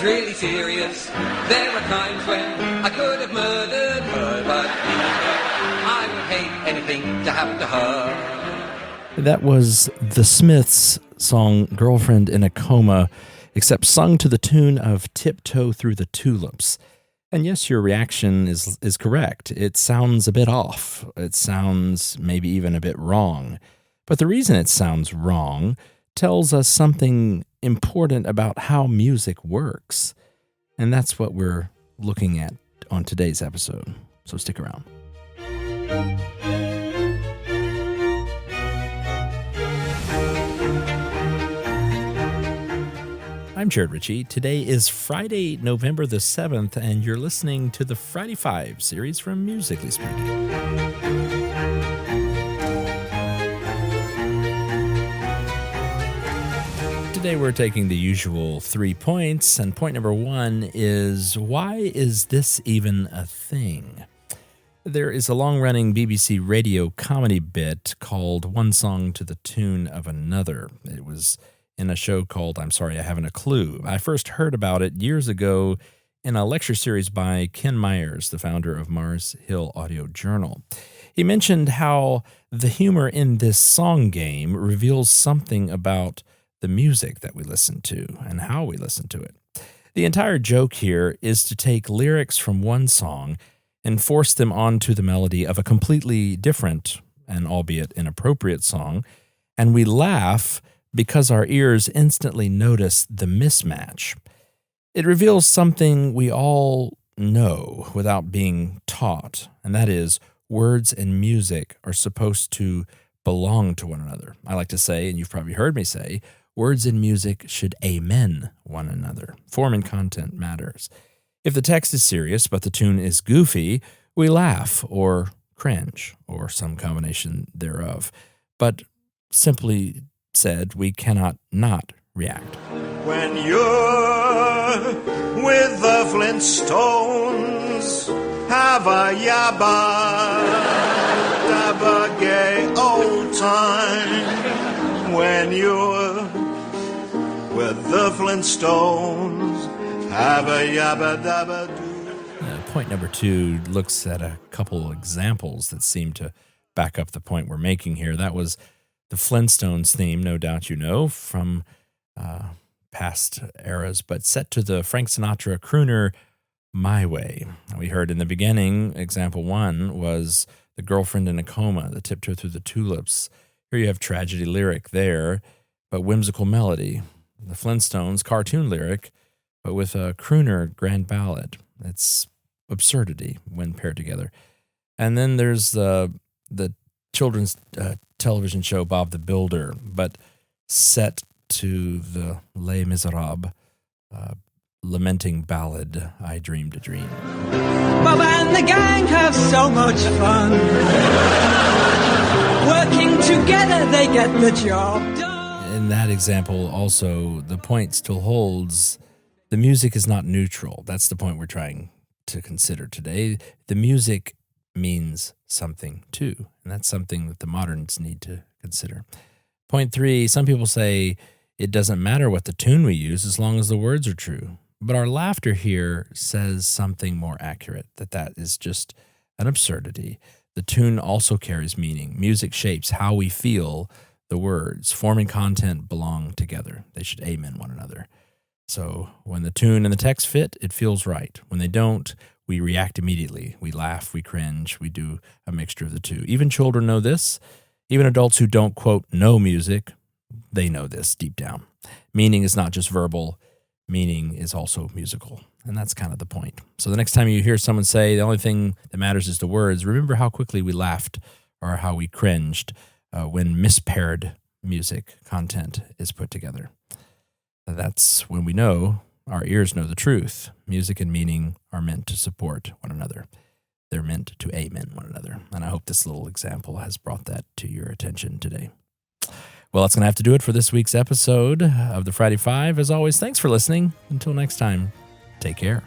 it's really serious. There are times when I could have murdered her, but I would hate anything to happen to her. That was The Smiths' song Girlfriend in a Coma, except sung to the tune of Tiptoe Through the Tulips. And yes, your reaction is correct. It sounds a bit off. It sounds maybe even a bit wrong. But the reason it sounds wrong tells us something important about how music works. And that's what we're looking at on today's episode. So stick around. I'm Jared Ritchie. Today is Friday, November the 7th, and you're listening to the Friday 5 series from Musically Speaking. Today we're taking the usual 3 points, and point number 1 is, why is this even a thing? There is a long-running BBC radio comedy bit called One Song to the Tune of Another. It was in a show called I'm Sorry I Haven't a Clue. I first heard about it years ago in a lecture series by Ken Myers, the founder of Mars Hill Audio Journal. He mentioned how the humor in this song game reveals something about the music that we listen to and how we listen to it. The entire joke here is to take lyrics from one song and force them onto the melody of a completely different and albeit inappropriate song, and we laugh because our ears instantly notice the mismatch. It reveals something we all know without being taught, and that is words and music are supposed to belong to one another. I like to say, and you've probably heard me say, words and music should amen one another. Form and content matters. If the text is serious but the tune is goofy, we laugh or cringe or some combination thereof. But simply said, we cannot not react. When you're with the Flintstones, have a yabba dabba gay old time. When you're with the Flintstones, have a yabba dabba do. Point number 2 looks at a couple examples that seem to back up the point we're making here. That was the Flintstones theme, no doubt you know, from past eras, but set to the Frank Sinatra crooner My Way. We heard in the beginning, example 1 was the Girlfriend in a Coma, the Tiptoe Through the Tulips. Here you have tragedy lyric there, but whimsical melody. The Flintstones cartoon lyric, but with a crooner grand ballad. It's absurdity when paired together. And then there's the children's television show Bob the Builder, but set to the Les Miserables lamenting ballad, I Dreamed a Dream. Bob and the gang have so much fun. Working together, they get the job done. In that example, also, the point still holds. The music is not neutral. That's the point we're trying to consider today. The music means something too, and that's something that the moderns need to consider. Point 3, some people say it doesn't matter what the tune we use as long as the words are true. But our laughter here says something more accurate, that is just an absurdity. The tune also carries meaning. Music shapes how we feel the words. Form and content belong together. They should amen one another. So when the tune and the text fit, it feels right. When they don't, we react immediately. We laugh, we cringe, we do a mixture of the two. Even children know this. Even adults who don't, quote, know music, they know this deep down. Meaning is not just verbal. Meaning is also musical. And that's kind of the point. So the next time you hear someone say the only thing that matters is the words, remember how quickly we laughed or how we cringed when mispaired music content is put together. That's when we know, our ears know the truth. Music and meaning are meant to support one another. They're meant to amen one another. And I hope this little example has brought that to your attention today. Well, that's going to have to do it for this week's episode of the Friday Five. As always, thanks for listening. Until next time, take care.